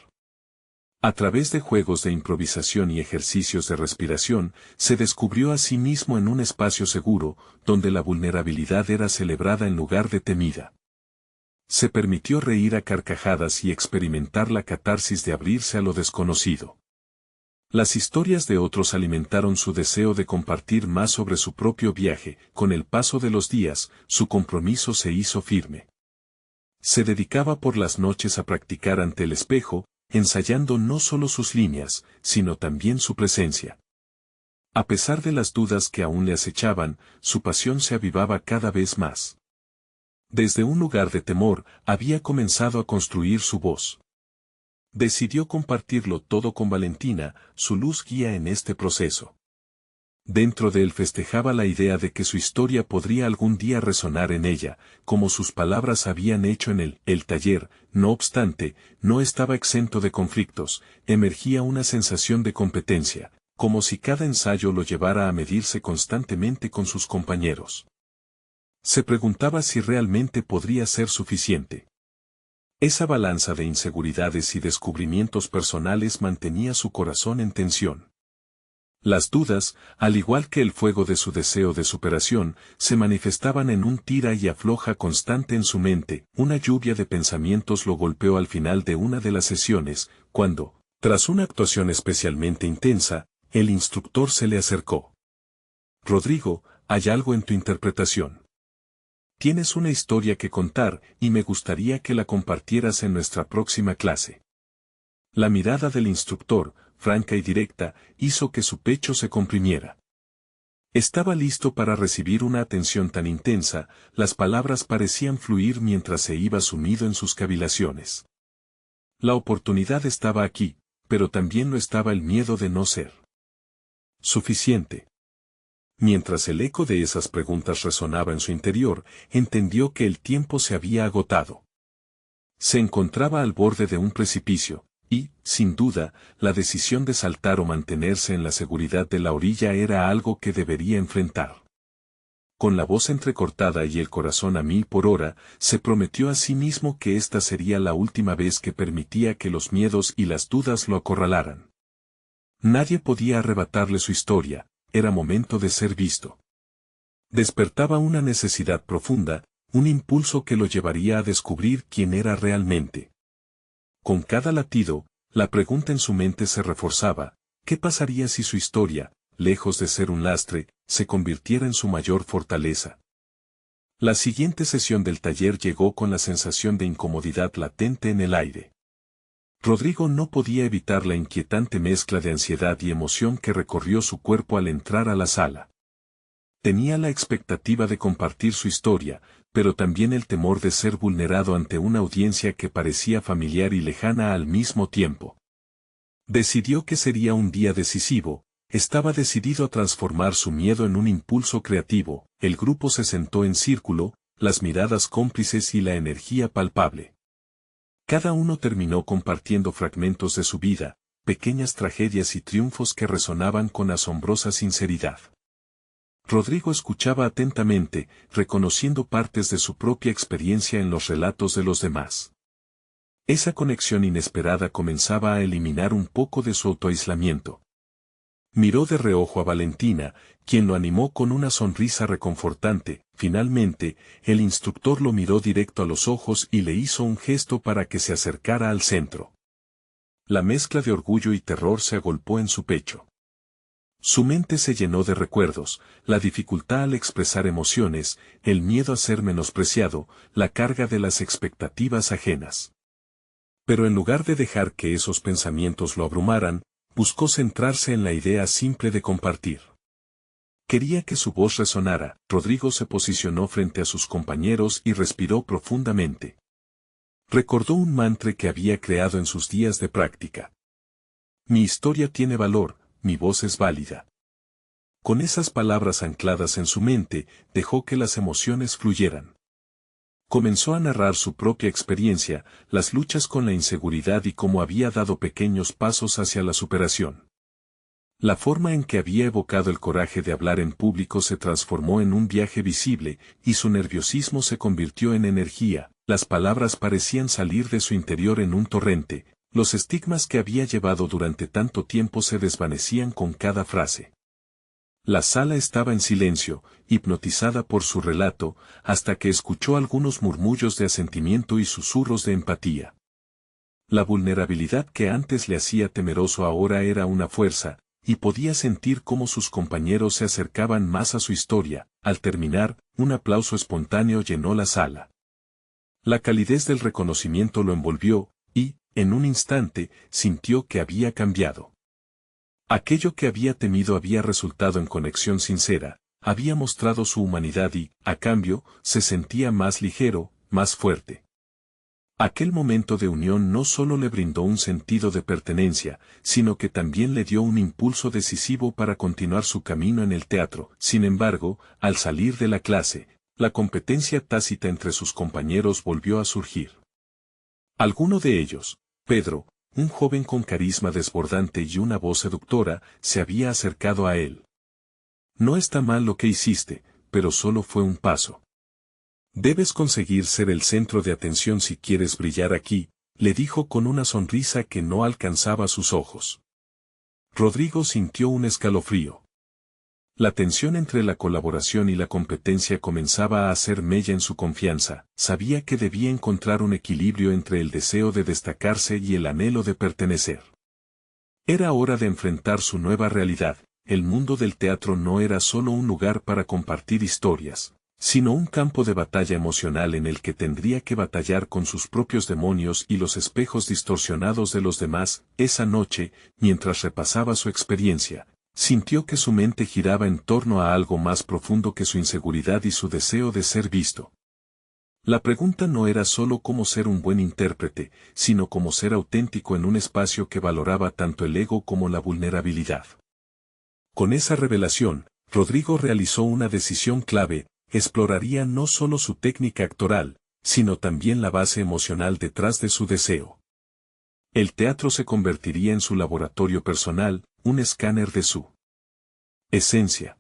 A través de juegos de improvisación y ejercicios de respiración, se descubrió a sí mismo en un espacio seguro, donde la vulnerabilidad era celebrada en lugar de temida. Se permitió reír a carcajadas y experimentar la catarsis de abrirse a lo desconocido. Las historias de otros alimentaron su deseo de compartir más sobre su propio viaje. Con el paso de los días, su compromiso se hizo firme. Se dedicaba por las noches a practicar ante el espejo, ensayando no solo sus líneas, sino también su presencia. A pesar de las dudas que aún le acechaban, su pasión se avivaba cada vez más. Desde un lugar de temor, había comenzado a construir su voz. Decidió compartirlo todo con Valentina, su luz guía en este proceso. Dentro de él festejaba la idea de que su historia podría algún día resonar en ella, como sus palabras habían hecho en el taller. No obstante, no estaba exento de conflictos, emergía una sensación de competencia, como si cada ensayo lo llevara a medirse constantemente con sus compañeros. Se preguntaba si realmente podría ser suficiente. Esa balanza de inseguridades y descubrimientos personales mantenía su corazón en tensión. Las dudas, al igual que el fuego de su deseo de superación, se manifestaban en un tira y afloja constante en su mente. Una lluvia de pensamientos lo golpeó al final de una de las sesiones, cuando, tras una actuación especialmente intensa, el instructor se le acercó. Rodrigo, hay algo en tu interpretación. Tienes una historia que contar, y me gustaría que la compartieras en nuestra próxima clase. La mirada del instructor, franca y directa, hizo que su pecho se comprimiera. Estaba listo para recibir una atención tan intensa, las palabras parecían fluir mientras se iba sumido en sus cavilaciones. La oportunidad estaba aquí, pero también lo estaba el miedo de no ser suficiente. Mientras el eco de esas preguntas resonaba en su interior, entendió que el tiempo se había agotado. Se encontraba al borde de un precipicio, y, sin duda, la decisión de saltar o mantenerse en la seguridad de la orilla era algo que debería enfrentar. Con la voz entrecortada y el corazón a 1000 por hora, se prometió a sí mismo que esta sería la última vez que permitía que los miedos y las dudas lo acorralaran. Nadie podía arrebatarle su historia, era momento de ser visto. Despertaba una necesidad profunda, un impulso que lo llevaría a descubrir quién era realmente. Con cada latido, la pregunta en su mente se reforzaba, ¿Qué pasaría si su historia, lejos de ser un lastre, se convirtiera en su mayor fortaleza? La siguiente sesión del taller llegó con la sensación de incomodidad latente en el aire. Rodrigo no podía evitar la inquietante mezcla de ansiedad y emoción que recorrió su cuerpo al entrar a la sala. Tenía la expectativa de compartir su historia, pero también el temor de ser vulnerado ante una audiencia que parecía familiar y lejana al mismo tiempo. Decidió que sería un día decisivo, estaba decidido a transformar su miedo en un impulso creativo. El grupo se sentó en círculo, las miradas cómplices y la energía palpable. Cada uno terminó compartiendo fragmentos de su vida, pequeñas tragedias y triunfos que resonaban con asombrosa sinceridad. Rodrigo escuchaba atentamente, reconociendo partes de su propia experiencia en los relatos de los demás. Esa conexión inesperada comenzaba a eliminar un poco de su autoaislamiento. Miró de reojo a Valentina, quien lo animó con una sonrisa reconfortante. Finalmente, el instructor lo miró directo a los ojos y le hizo un gesto para que se acercara al centro. La mezcla de orgullo y terror se agolpó en su pecho. Su mente se llenó de recuerdos, la dificultad al expresar emociones, el miedo a ser menospreciado, la carga de las expectativas ajenas. Pero en lugar de dejar que esos pensamientos lo abrumaran, buscó centrarse en la idea simple de compartir. Quería que su voz resonara. Rodrigo se posicionó frente a sus compañeros y respiró profundamente. Recordó un mantra que había creado en sus días de práctica. Mi historia tiene valor, mi voz es válida. Con esas palabras ancladas en su mente, dejó que las emociones fluyeran. Comenzó a narrar su propia experiencia, las luchas con la inseguridad y cómo había dado pequeños pasos hacia la superación. La forma en que había evocado el coraje de hablar en público se transformó en un viaje visible, y su nerviosismo se convirtió en energía. Las palabras parecían salir de su interior en un torrente, los estigmas que había llevado durante tanto tiempo se desvanecían con cada frase. La sala estaba en silencio, hipnotizada por su relato, hasta que escuchó algunos murmullos de asentimiento y susurros de empatía. La vulnerabilidad que antes le hacía temeroso ahora era una fuerza, y podía sentir cómo sus compañeros se acercaban más a su historia. Al terminar, un aplauso espontáneo llenó la sala. La calidez del reconocimiento lo envolvió, y, en un instante, sintió que había cambiado. Aquello que había temido había resultado en conexión sincera, había mostrado su humanidad y, a cambio, se sentía más ligero, más fuerte. Aquel momento de unión no solo le brindó un sentido de pertenencia, sino que también le dio un impulso decisivo para continuar su camino en el teatro. Sin embargo, al salir de la clase, la competencia tácita entre sus compañeros volvió a surgir. Alguno de ellos, Pedro, un joven con carisma desbordante y una voz seductora, se había acercado a él. No está mal lo que hiciste, pero solo fue un paso. Debes conseguir ser el centro de atención si quieres brillar aquí, le dijo con una sonrisa que no alcanzaba sus ojos. Rodrigo sintió un escalofrío. La tensión entre la colaboración y la competencia comenzaba a hacer mella en su confianza. Sabía que debía encontrar un equilibrio entre el deseo de destacarse y el anhelo de pertenecer. Era hora de enfrentar su nueva realidad. El mundo del teatro no era solo un lugar para compartir historias, sino un campo de batalla emocional en el que tendría que batallar con sus propios demonios y los espejos distorsionados de los demás. Esa noche, mientras repasaba su experiencia, sintió que su mente giraba en torno a algo más profundo que su inseguridad y su deseo de ser visto. La pregunta no era solo cómo ser un buen intérprete, sino cómo ser auténtico en un espacio que valoraba tanto el ego como la vulnerabilidad. Con esa revelación, Rodrigo realizó una decisión clave: exploraría no solo su técnica actoral, sino también la base emocional detrás de su deseo. El teatro se convertiría en su laboratorio personal, un escáner de su esencia.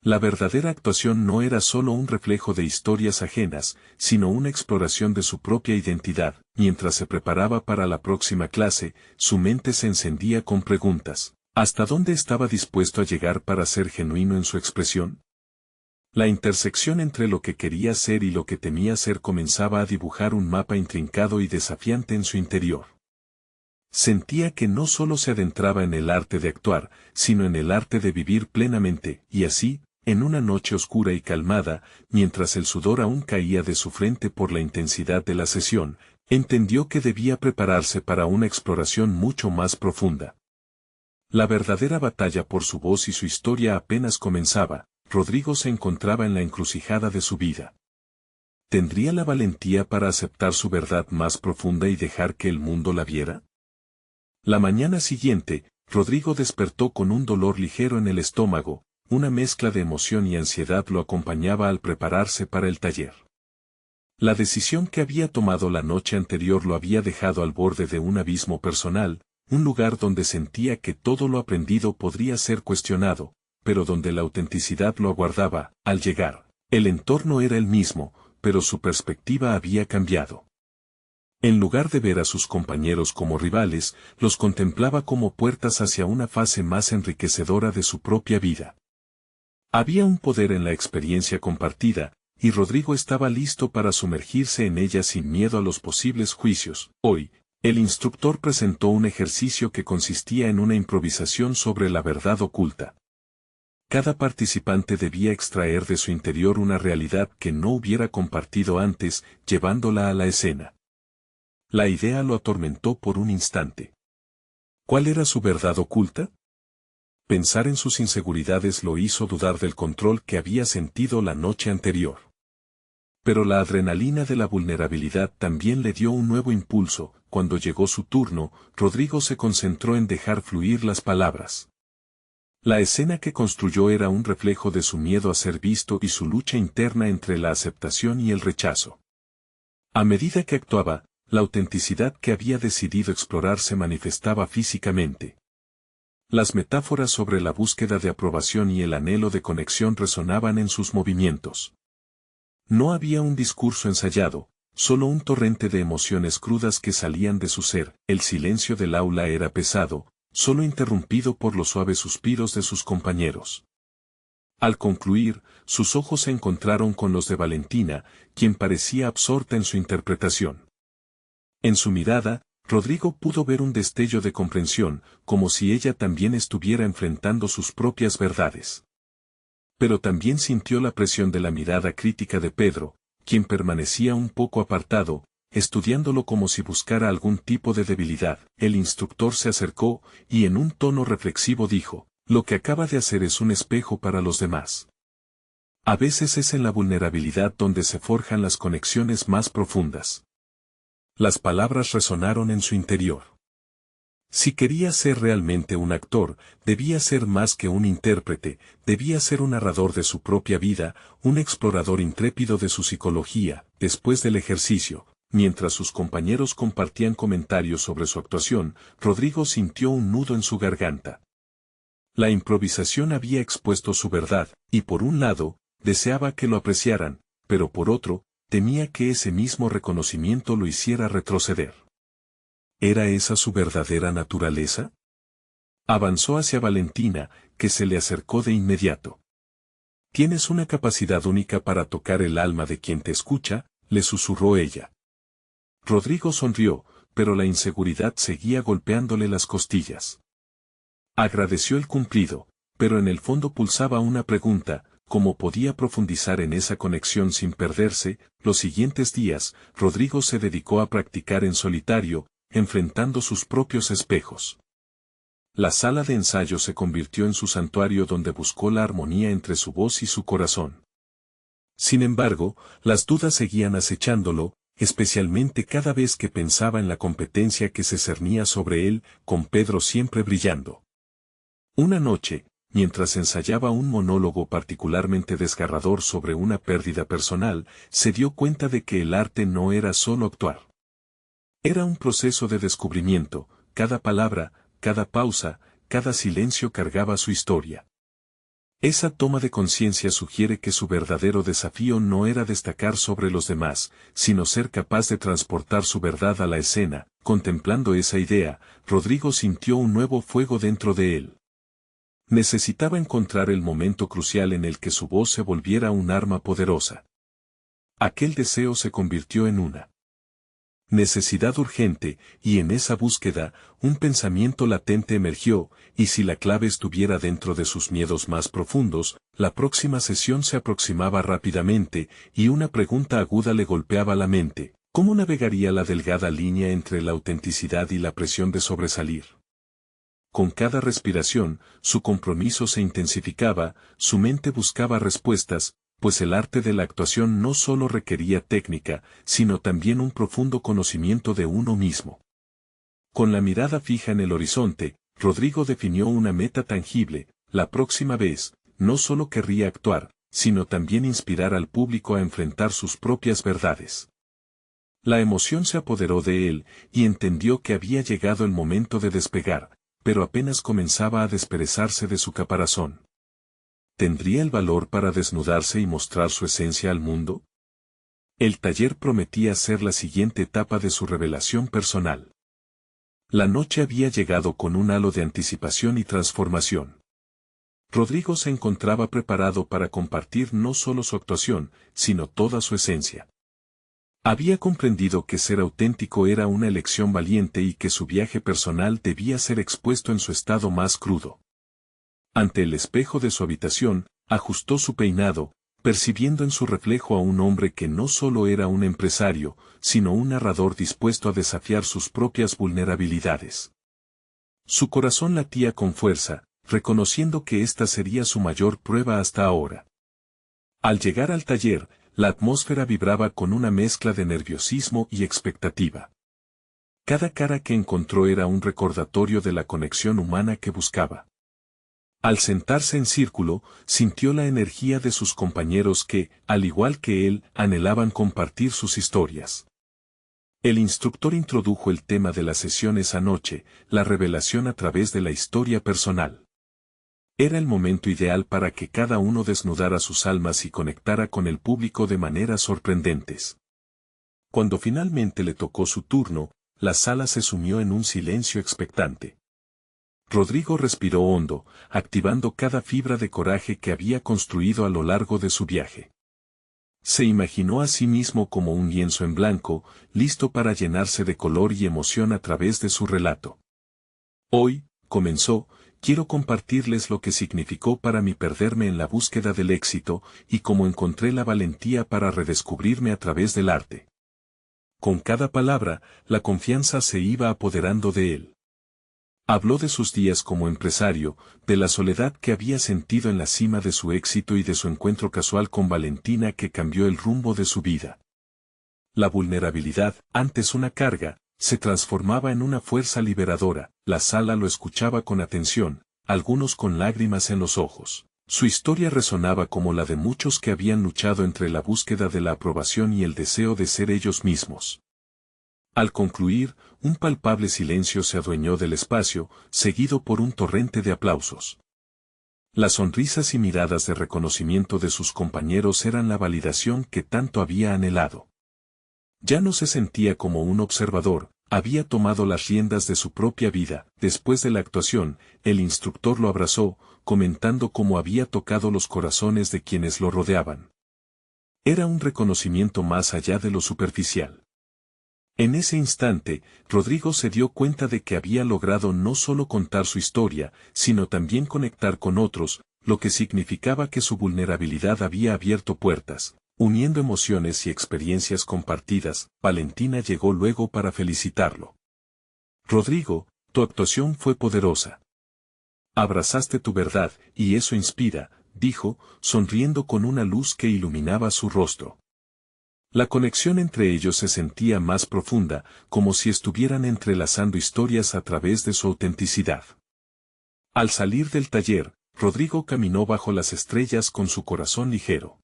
La verdadera actuación no era solo un reflejo de historias ajenas, sino una exploración de su propia identidad. Mientras se preparaba para la próxima clase, su mente se encendía con preguntas. ¿Hasta dónde estaba dispuesto a llegar para ser genuino en su expresión? La intersección entre lo que quería ser y lo que temía ser comenzaba a dibujar un mapa intrincado y desafiante en su interior. Sentía que no solo se adentraba en el arte de actuar, sino en el arte de vivir plenamente, y así, en una noche oscura y calmada, mientras el sudor aún caía de su frente por la intensidad de la sesión, entendió que debía prepararse para una exploración mucho más profunda. La verdadera batalla por su voz y su historia apenas comenzaba. Rodrigo se encontraba en la encrucijada de su vida. ¿Tendría la valentía para aceptar su verdad más profunda y dejar que el mundo la viera? La mañana siguiente, Rodrigo despertó con un dolor ligero en el estómago, una mezcla de emoción y ansiedad lo acompañaba al prepararse para el taller. La decisión que había tomado la noche anterior lo había dejado al borde de un abismo personal, un lugar donde sentía que todo lo aprendido podría ser cuestionado, pero donde la autenticidad lo aguardaba. Al llegar, el entorno era el mismo, pero su perspectiva había cambiado. En lugar de ver a sus compañeros como rivales, los contemplaba como puertas hacia una fase más enriquecedora de su propia vida. Había un poder en la experiencia compartida, y Rodrigo estaba listo para sumergirse en ella sin miedo a los posibles juicios. Hoy, el instructor presentó un ejercicio que consistía en una improvisación sobre la verdad oculta. Cada participante debía extraer de su interior una realidad que no hubiera compartido antes, llevándola a la escena. La idea lo atormentó por un instante. ¿Cuál era su verdad oculta? Pensar en sus inseguridades lo hizo dudar del control que había sentido la noche anterior. Pero la adrenalina de la vulnerabilidad también le dio un nuevo impulso. Cuando llegó su turno, Rodrigo se concentró en dejar fluir las palabras. La escena que construyó era un reflejo de su miedo a ser visto y su lucha interna entre la aceptación y el rechazo. A medida que actuaba, la autenticidad que había decidido explorar se manifestaba físicamente. Las metáforas sobre la búsqueda de aprobación y el anhelo de conexión resonaban en sus movimientos. No había un discurso ensayado, solo un torrente de emociones crudas que salían de su ser. El silencio del aula era pesado, solo interrumpido por los suaves suspiros de sus compañeros. Al concluir, sus ojos se encontraron con los de Valentina, quien parecía absorta en su interpretación. En su mirada, Rodrigo pudo ver un destello de comprensión, como si ella también estuviera enfrentando sus propias verdades. Pero también sintió la presión de la mirada crítica de Pedro, quien permanecía un poco apartado, estudiándolo como si buscara algún tipo de debilidad. El instructor se acercó, y en un tono reflexivo dijo, «Lo que acaba de hacer es un espejo para los demás. A veces es en la vulnerabilidad donde se forjan las conexiones más profundas». Las palabras resonaron en su interior. Si quería ser realmente un actor, debía ser más que un intérprete, debía ser un narrador de su propia vida, un explorador intrépido de su psicología. Después del ejercicio, mientras sus compañeros compartían comentarios sobre su actuación, Rodrigo sintió un nudo en su garganta. La improvisación había expuesto su verdad, y por un lado, deseaba que lo apreciaran, pero por otro, temía que ese mismo reconocimiento lo hiciera retroceder. ¿Era esa su verdadera naturaleza? Avanzó hacia Valentina, que se le acercó de inmediato. «Tienes una capacidad única para tocar el alma de quien te escucha», le susurró ella. Rodrigo sonrió, pero la inseguridad seguía golpeándole las costillas. Agradeció el cumplido, pero en el fondo pulsaba una pregunta: ¿cómo podía profundizar en esa conexión sin perderse? Los siguientes días, Rodrigo se dedicó a practicar en solitario, enfrentando sus propios espejos. La sala de ensayo se convirtió en su santuario donde buscó la armonía entre su voz y su corazón. Sin embargo, las dudas seguían acechándolo, especialmente cada vez que pensaba en la competencia que se cernía sobre él, con Pedro siempre brillando. Una noche, mientras ensayaba un monólogo particularmente desgarrador sobre una pérdida personal, se dio cuenta de que el arte no era solo actuar. Era un proceso de descubrimiento. Cada palabra, cada pausa, cada silencio cargaba su historia. Esa toma de conciencia sugiere que su verdadero desafío no era destacar sobre los demás, sino ser capaz de transportar su verdad a la escena. Contemplando esa idea, Rodrigo sintió un nuevo fuego dentro de él. Necesitaba encontrar el momento crucial en el que su voz se volviera un arma poderosa. Aquel deseo se convirtió en una Necesidad urgente, y en esa búsqueda, un pensamiento latente emergió, y si la clave estuviera dentro de sus miedos más profundos, la próxima sesión se aproximaba rápidamente, y una pregunta aguda le golpeaba la mente: ¿cómo navegaría la delgada línea entre la autenticidad y la presión de sobresalir? Con cada respiración, su compromiso se intensificaba, su mente buscaba respuestas, pues el arte de la actuación no solo requería técnica, sino también un profundo conocimiento de uno mismo. Con la mirada fija en el horizonte, Rodrigo definió una meta tangible: la próxima vez, no solo querría actuar, sino también inspirar al público a enfrentar sus propias verdades. La emoción se apoderó de él, y entendió que había llegado el momento de despegar, pero apenas comenzaba a desperezarse de su caparazón. ¿Tendría el valor para desnudarse y mostrar su esencia al mundo? El taller prometía ser la siguiente etapa de su revelación personal. La noche había llegado con un halo de anticipación y transformación. Rodrigo se encontraba preparado para compartir no solo su actuación, sino toda su esencia. Había comprendido que ser auténtico era una elección valiente y que su viaje personal debía ser expuesto en su estado más crudo. Ante el espejo de su habitación, ajustó su peinado, percibiendo en su reflejo a un hombre que no solo era un empresario, sino un narrador dispuesto a desafiar sus propias vulnerabilidades. Su corazón latía con fuerza, reconociendo que esta sería su mayor prueba hasta ahora. Al llegar al taller, la atmósfera vibraba con una mezcla de nerviosismo y expectativa. Cada cara que encontró era un recordatorio de la conexión humana que buscaba. Al sentarse en círculo, sintió la energía de sus compañeros que, al igual que él, anhelaban compartir sus historias. El instructor introdujo el tema de la sesión esa noche: la revelación a través de la historia personal. Era el momento ideal para que cada uno desnudara sus almas y conectara con el público de maneras sorprendentes. Cuando finalmente le tocó su turno, la sala se sumió en un silencio expectante. Rodrigo respiró hondo, activando cada fibra de coraje que había construido a lo largo de su viaje. Se imaginó a sí mismo como un lienzo en blanco, listo para llenarse de color y emoción a través de su relato. Hoy, comenzó, quiero compartirles lo que significó para mí perderme en la búsqueda del éxito, y cómo encontré la valentía para redescubrirme a través del arte. Con cada palabra, la confianza se iba apoderando de él. Habló de sus días como empresario, de la soledad que había sentido en la cima de su éxito y de su encuentro casual con Valentina que cambió el rumbo de su vida. La vulnerabilidad, antes una carga, se transformaba en una fuerza liberadora. La sala lo escuchaba con atención, algunos con lágrimas en los ojos. Su historia resonaba como la de muchos que habían luchado entre la búsqueda de la aprobación y el deseo de ser ellos mismos. Al concluir, un palpable silencio se adueñó del espacio, seguido por un torrente de aplausos. Las sonrisas y miradas de reconocimiento de sus compañeros eran la validación que tanto había anhelado. Ya no se sentía como un observador, había tomado las riendas de su propia vida. Después de la actuación, el instructor lo abrazó, comentando cómo había tocado los corazones de quienes lo rodeaban. Era un reconocimiento más allá de lo superficial. En ese instante, Rodrigo se dio cuenta de que había logrado no solo contar su historia, sino también conectar con otros, lo que significaba que su vulnerabilidad había abierto puertas, uniendo emociones y experiencias compartidas. Valentina llegó luego para felicitarlo. Rodrigo, tu actuación fue poderosa. Abrazaste tu verdad, y eso inspira, dijo, sonriendo con una luz que iluminaba su rostro. La conexión entre ellos se sentía más profunda, como si estuvieran entrelazando historias a través de su autenticidad. Al salir del taller, Rodrigo caminó bajo las estrellas con su corazón ligero.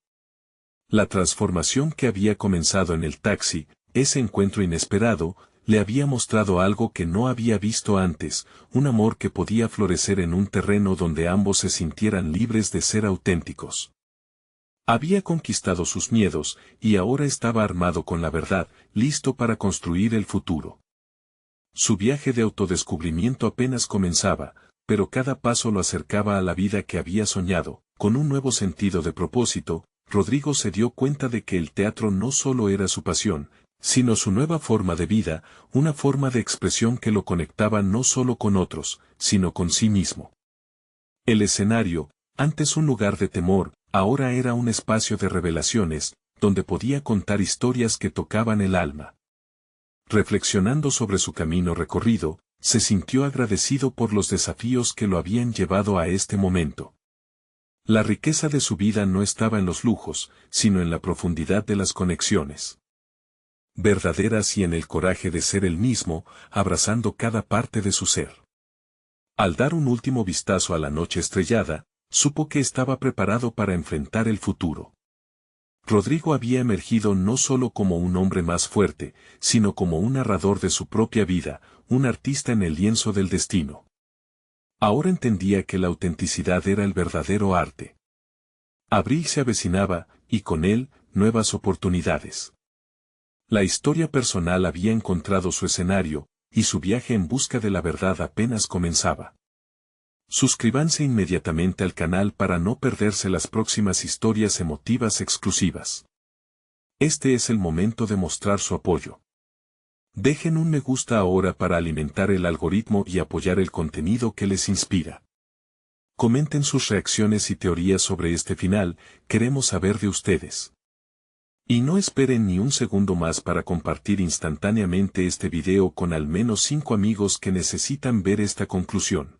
La transformación que había comenzado en el taxi, ese encuentro inesperado, le había mostrado algo que no había visto antes: un amor que podía florecer en un terreno donde ambos se sintieran libres de ser auténticos. Había conquistado sus miedos, y ahora estaba armado con la verdad, listo para construir el futuro. Su viaje de autodescubrimiento apenas comenzaba, pero cada paso lo acercaba a la vida que había soñado. Con un nuevo sentido de propósito, Rodrigo se dio cuenta de que el teatro no solo era su pasión, sino su nueva forma de vida, una forma de expresión que lo conectaba no solo con otros, sino con sí mismo. El escenario, antes un lugar de temor, ahora era un espacio de revelaciones, donde podía contar historias que tocaban el alma. Reflexionando sobre su camino recorrido, se sintió agradecido por los desafíos que lo habían llevado a este momento. La riqueza de su vida no estaba en los lujos, sino en la profundidad de las conexiones verdaderas y en el coraje de ser él mismo, abrazando cada parte de su ser. Al dar un último vistazo a la noche estrellada, supo que estaba preparado para enfrentar el futuro. Rodrigo había emergido no solo como un hombre más fuerte, sino como un narrador de su propia vida, un artista en el lienzo del destino. Ahora entendía que la autenticidad era el verdadero arte. Abril se avecinaba, y con él, nuevas oportunidades. La historia personal había encontrado su escenario, y su viaje en busca de la verdad apenas comenzaba. Suscríbanse inmediatamente al canal para no perderse las próximas historias emotivas exclusivas. Este es el momento de mostrar su apoyo. Dejen un me gusta ahora para alimentar el algoritmo y apoyar el contenido que les inspira. Comenten sus reacciones y teorías sobre este final, queremos saber de ustedes. Y no esperen ni un segundo más para compartir instantáneamente este video con al menos 5 amigos que necesitan ver esta conclusión.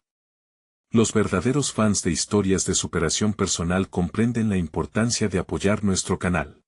Los verdaderos fans de historias de superación personal comprenden la importancia de apoyar nuestro canal.